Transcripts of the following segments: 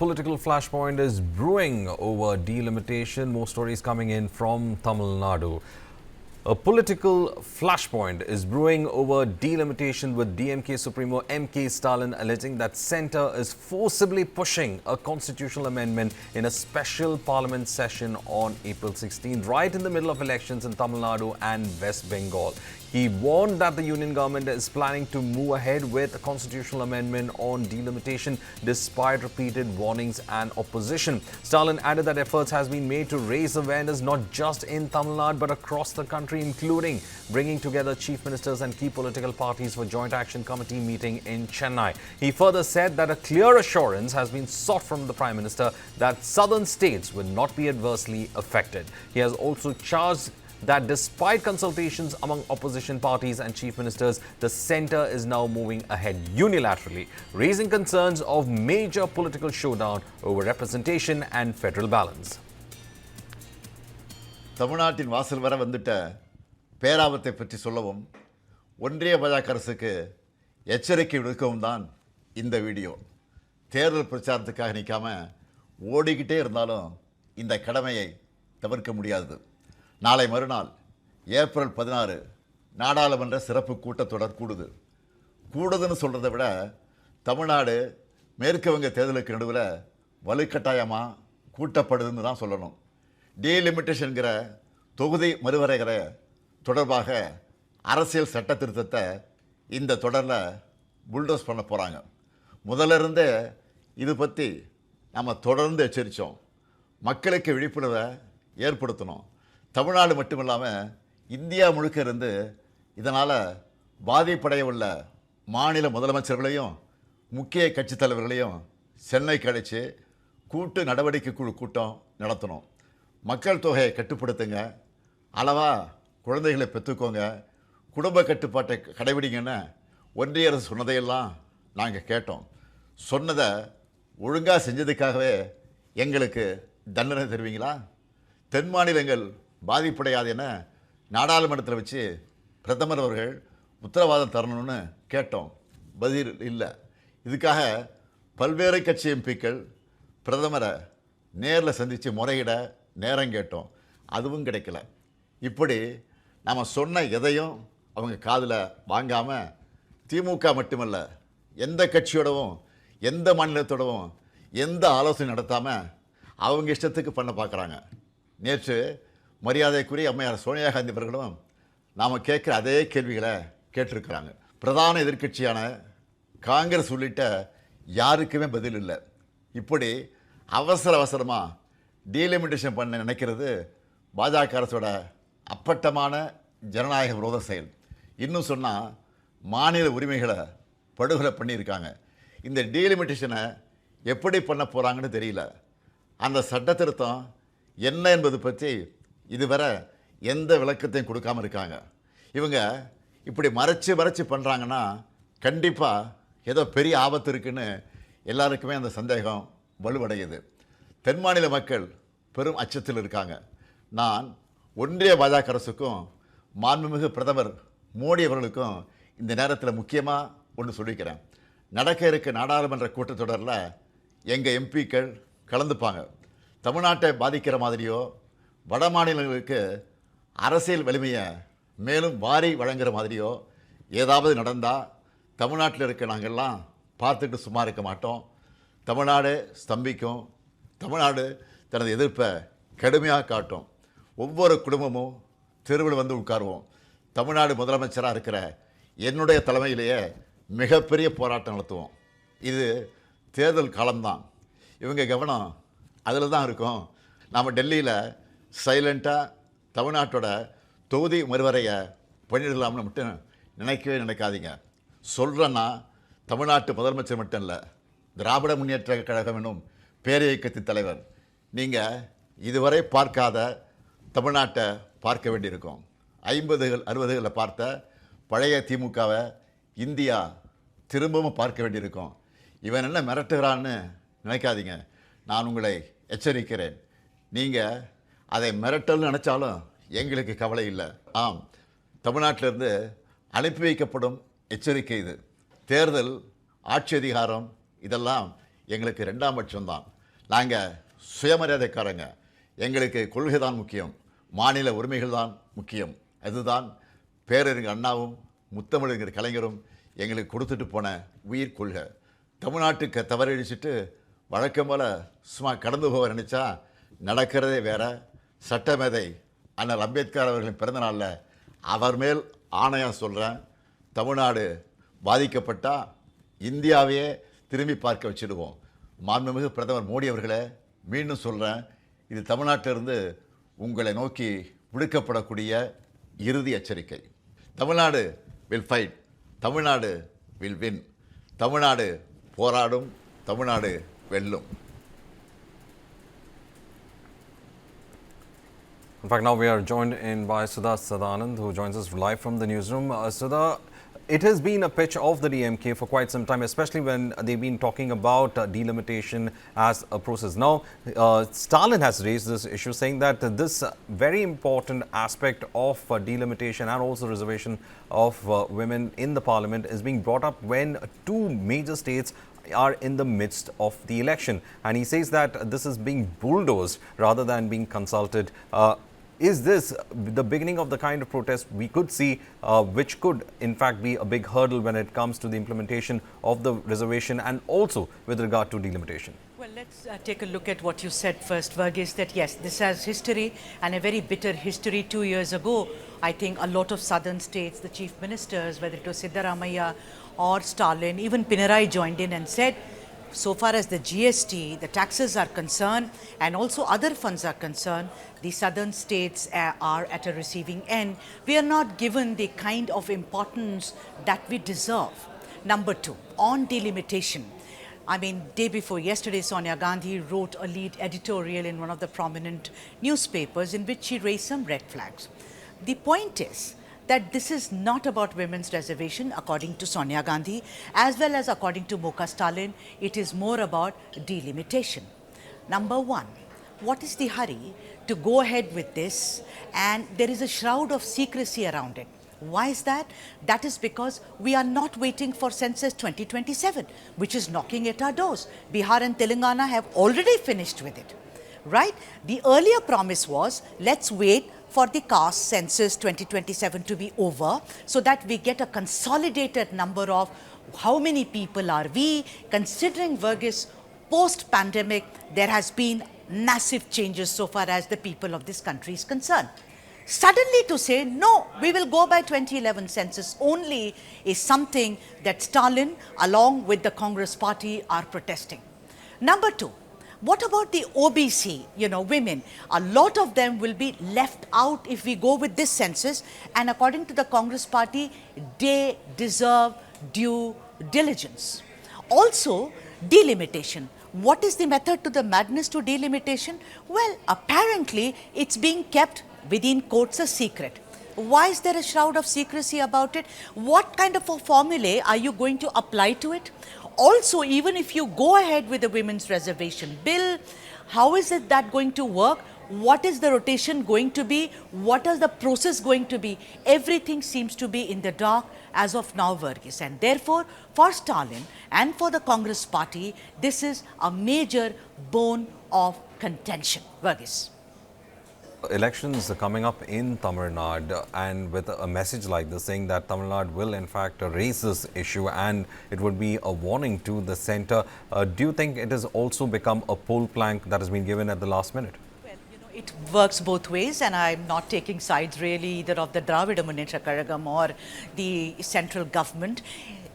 political flashpoint is brewing over delimitation. More stories coming in from Tamil Nadu. A political flashpoint is brewing over delimitation, with DMK Supremo M.K. Stalin alleging that centre is forcibly pushing a constitutional amendment in a special parliament session on April 16, right in the middle of elections in Tamil Nadu and West Bengal. He warned that the union government is planning to move ahead with a constitutional amendment on delimitation despite repeated warnings and opposition. Stalin added that efforts has been made to raise awareness not just in Tamil Nadu but across the country, including bringing together chief ministers and key political parties for Joint Action Committee meeting in Chennai. He further said that a clear assurance has been sought from the Prime Minister that southern states will not be adversely affected. He has also charged that despite consultations among opposition parties and chief ministers, the centre is now moving ahead unilaterally, raising concerns of major political showdown over representation and federal balance. தமிழ்நாட்டின் வாசல் வர வந்துட்ட பேராபத்தை பற்றி சொல்லவும் ஒன்றிய பாஜக அரசுக்கு எச்சரிக்கை விடுக்கவும் தான் இந்த வீடியோ. தேர்தல் பிரச்சாரத்துக்காக நிற்காம ஓடிக்கிட்டே இருந்தாலும் இந்த கடமையை தவிர்க்க முடியாது. நாளை மறுநாள் ஏப்ரல் 16 நாடாளுமன்ற சிறப்பு கூட்டத்தொடர் கூடுதுன்னு சொல்கிறத விட தமிழ்நாடு மேற்கு வங்க தேர்தலுக்கு நடுவில் வலுக்கட்டாயமாக கூட்டப்படுதுன்னு தான் சொல்லணும். டீலிமிட்டேஷன்கிற தொகுதி மறுவரைகிற தொடர்பாக அரசியல் சட்ட திருத்தத்தை இந்த தொடரில் புல்டோஸ் பண்ண போகிறாங்க. முதல்ல இருந்தே இது பற்றி நம்ம தொடர்ந்து எச்சரித்தோம். மக்களுக்கு விழிப்புணர்வை ஏற்படுத்தணும். தமிழ்நாடு மட்டுமில்லாமல் இந்தியா முழுக்க இருந்து இதனால் பாதிப்படைய உள்ள மாநில முதலமைச்சர்களையும் முக்கிய கட்சித் தலைவர்களையும் சென்னைக்கு அழைச்சி கூட்டு நடவடிக்கை குழு கூட்டம் நடத்தணும். மக்கள் தொகையை கட்டுப்படுத்துங்க, அளவாக குழந்தைகளை பெற்றுக்கோங்க, குடும்ப கட்டுப்பாட்டை கடைபிடிங்கன்னு ஒன்றிய அரசு சொன்னதையெல்லாம் நாங்கள் கேட்டோம். சொன்னதை ஒழுங்காக செஞ்சதுக்காகவே எங்களுக்கு தண்டனை தருவீங்களா? தென் மாநிலங்கள் பாதிப்படையாது என நாடாளுமன்றத்தில் வச்சு பிரதமர் அவர்கள் உத்தரவாதம் தரணும்னு கேட்டோம். பதில் இல்லை. இதுக்காக பல்வேறு கட்சி எம்பிக்கள் பிரதமரை நேரில் சந்தித்து முறையிட நேரம் கேட்டோம். அதுவும் கிடைக்கல. இப்படி நம்ம சொன்ன எதையும் அவங்க காதில் வாங்காமல் திமுக மட்டுமல்ல, எந்த கட்சியோடவும் எந்த மாநிலத்தோடவும் எந்த ஆலோசனை நடத்தாமல் அவங்க இஷ்டத்துக்கு பண்ண பார்க்குறாங்க. நேற்று மரியாதைக்குரிய அம்மையார் சோனியா காந்தி அவர்களும் நாம் கேட்குற அதே கேள்விகளை கேட்டிருக்கிறாங்க. பிரதான எதிர்க்கட்சியான காங்கிரஸ் உள்ளிட்ட யாருக்குமே பதில் இல்லை. இப்படி அவசரமாக டீலிமிட்டேஷன் பண்ண நினைக்கிறது பாஜக அரசோட அப்பட்டமான ஜனநாயக விரோத செயல். இன்னும் சொன்னால் மாநில உரிமைகளை படுகொலை பண்ணியிருக்காங்க. இந்த டீலிமிட்டேஷனை எப்படி பண்ண போகிறாங்கன்னு தெரியல. அந்த சட்ட திருத்தம் என்ன என்பது பற்றி இதுவரை எந்த விளக்கத்தையும் கொடுக்காமல் இருக்காங்க. இவங்க இப்படி மறைச்சு பண்ணுறாங்கன்னா கண்டிப்பாக ஏதோ பெரிய ஆபத்து இருக்குன்னு எல்லாருக்குமே அந்த சந்தேகம் வலுவடையுது. தென் மாநில மக்கள் பெரும் அச்சத்தில் இருக்காங்க. நான் ஒன்றிய பாஜக அரசுக்கும் மாண்புமிகு பிரதமர் மோடி அவர்களுக்கும் இந்த நேரத்தில் முக்கியமாக ஒன்று சொல்லிக்கிறேன். நடக்க இருக்க நாடாளுமன்ற கூட்டத்தொடரில் எங்கள் எம்பிக்கள் கலந்துப்பாங்க. தமிழ்நாட்டை பாதிக்கிற மாதிரியோ வட மாநிலங்களுக்கு அரசியல் வலிமையை மேலும் வாரி வழங்குகிற மாதிரியோ ஏதாவது நடந்தால் தமிழ்நாட்டில் இருக்க நாங்கள்லாம் பார்த்துட்டு சும்மா இருக்க மாட்டோம். தமிழ்நாடு ஸ்தம்பிக்கும். தமிழ்நாடு தனது எதிர்ப்பை கடுமையாக காட்டும். ஒவ்வொரு குடும்பமும் தெருவில் வந்து உட்காருவோம். தமிழ்நாடு முதலமைச்சராக இருக்கிற என்னுடைய தலைமையிலேயே மிகப்பெரிய போராட்டம் நடத்துவோம். இது தேர்தல் காலம்தான். இவங்க கவனம் அதில் தான் இருக்கும். நாம் டெல்லியில் சைலண்ட்டாக தமிழ்நாட்டோட தொகுதி மறுவரையை பண்ணிடலாம்னு மட்டும் நினைக்கவே நினைக்காதீங்க. சொல்கிறேன்னா தமிழ்நாட்டு முதலமைச்சர் மட்டும் இல்லை, திராவிட முன்னேற்ற கழகம் என்னும் பேரியக்கத்தின் தலைவர். நீங்கள் இதுவரை பார்க்காத தமிழ்நாட்டை பார்க்க வேண்டியிருக்கும். 50கள் 60களில் பார்த்த பழைய திமுகவை இந்தியா திரும்பவும் பார்க்க வேண்டியிருக்கும். இவன் என்ன மிரட்டுகிறான்னு நினைக்காதீங்க. நான் உங்களை எச்சரிக்கிறேன். நீங்கள் அதை மிரட்டல்னு நினச்சாலும் எங்களுக்கு கவலை இல்லை. ஆம், தமிழ்நாட்டிலிருந்து அனுப்பி வைக்கப்படும் எச்சரிக்கை இது. தேர்தல், ஆட்சி அதிகாரம் இதெல்லாம் எங்களுக்கு ரெண்டாம் பட்சம்தான். நாங்கள் சுயமரியாதைக்காரங்க. எங்களுக்கு கொள்கை தான் முக்கியம், மாநில உரிமைகள் தான் முக்கியம். அதுதான் பேரறிஞர் அண்ணாவும் முத்தமிழறிஞர் கலைஞரும் எங்களுக்கு கொடுத்துட்டு போன உயிர் கொள்கை. தமிழ்நாட்டுக்கு தவறடிச்சிட்டு வழக்கம் போல் சும்மா கடந்து போக நினச்சா நடக்கிறதே வேற. சட்டமேதை அண்ணல் அம்பேத்கர் அவர்களின் பிறந்தநாளில் அவர் மேல் ஆணையாக சொல்கிறேன், தமிழ்நாடு பாதிக்கப்பட்டால் இந்தியாவையே திரும்பி பார்க்க வச்சுடுவோம். மாண்புமிகு பிரதமர் மோடி அவர்களே, மீண்டும் சொல்கிறேன், இது தமிழ்நாட்டிலிருந்து உங்களை நோக்கி விடுக்கப்படக்கூடிய இறுதி எச்சரிக்கை. Tamil Nadu will fight, Tamil Nadu will win. Tamil Nadu போராடும், தமிழ்நாடு வெல்லும். In fact, now we are joined in by Sudha Sadanand, who joins us live from the newsroom. Sudha, it has been a pitch of the DMK for quite some time, especially when they've been talking about delimitation as a process. Now, Stalin has raised this issue, saying that this very important aspect of delimitation and also reservation of women in the parliament is being brought up when two major states are in the midst of the election. And he says that this is being bulldozed rather than being consulted. Is this the beginning of the kind of protest we could see, which could in fact be a big hurdle when it comes to the implementation of the reservation and also with regard to delimitation? Well, let's take a look at what you said first, Verghese, that yes, this has history and a very bitter history. 2 years ago, I think a lot of southern states, the chief ministers, whether it was Siddaramaiah or Stalin, even Pinarayi joined in and said, so far as the GST, the taxes are concerned, and also other funds are concerned, the southern states are at a receiving end. We are not given the kind of importance that we deserve. Number two, on delimitation. I mean, day before yesterday, Sonia Gandhi wrote a lead editorial in one of the prominent newspapers in which she raised some red flags. The point is that this is not about women's reservation, according to Sonia Gandhi, as well as according to Muka Stalin. It is more about delimitation. Number one, what is the hurry to go ahead with this? And there is a shroud of secrecy around it. Why is that? That is because we are not waiting for census 2027, which is knocking at our doors. Bihar and Telangana have already finished with it, right? The earlier promise was, let's wait for the caste census 2027 to be over so that we get a consolidated number of how many people are we, considering Verghese, post-pandemic, there has been massive changes so far as the people of this country is concerned. Suddenly to say, no, we will go by 2011 census only is something that Stalin, along with the Congress party, are protesting. Number two, what about the OBC, women? A lot of them will be left out if we go with this census, and according to the Congress party, they deserve due diligence. Also, delimitation. What is the method to the madness to delimitation? Well, apparently, it's being kept within quotes a secret. Why is there a shroud of secrecy about it? What kind of a formulae are you going to apply to it? Also, even if you go ahead with the women's reservation bill, how is it that going to work? What is the rotation going to be? What is the process going to be? Everything seems to be in the dark as of now, Verghese. And therefore, for Stalin and for the Congress party, this is a major bone of contention. Verghese. Elections are coming up in Tamil Nadu, and with a message like this saying that Tamil Nadu will in fact raise this issue and it would be a warning to the centre, do you think it has also become a poll plank that has been given at the last minute? Well, it works both ways, and I'm not taking sides really either of the Dravida Munnetra Kazhagam or the central government.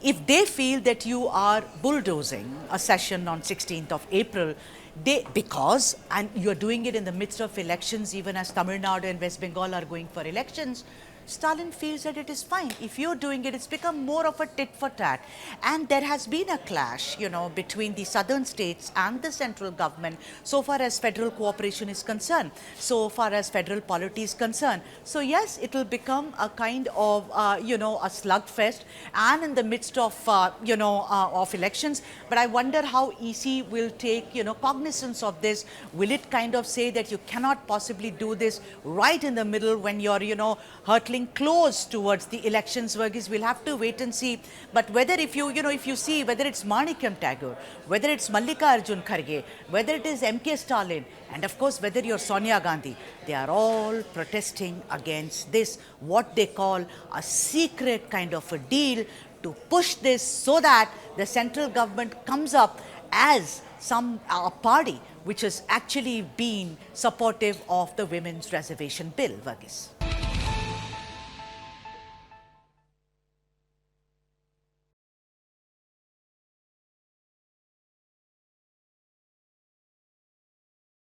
If they feel that you are bulldozing a session on 16th of April, because you're doing it in the midst of elections, even as Tamil Nadu and West Bengal are going for elections, Stalin feels that it is fine. If you're doing it, it's become more of a tit for tat. And there has been a clash, between the southern states and the central government so far as federal cooperation is concerned, so far as federal polity is concerned. So yes, it will become a kind of, a slugfest and in the midst of, of elections. But I wonder how EC will take, cognizance of this. Will it kind of say that you cannot possibly do this right in the middle when you're, hurtling drawing close towards the elections, Verghese. We'll have to wait and see. But whether if you see whether it's Manikam Tagore, whether it's Mallika Arjun Kharge, whether it is M.K. Stalin, and of course whether you're Sonia Gandhi, they are all protesting against this, what they call a secret kind of a deal to push this so that the central government comes up as a party which has actually been supportive of the women's reservation bill, Verghese.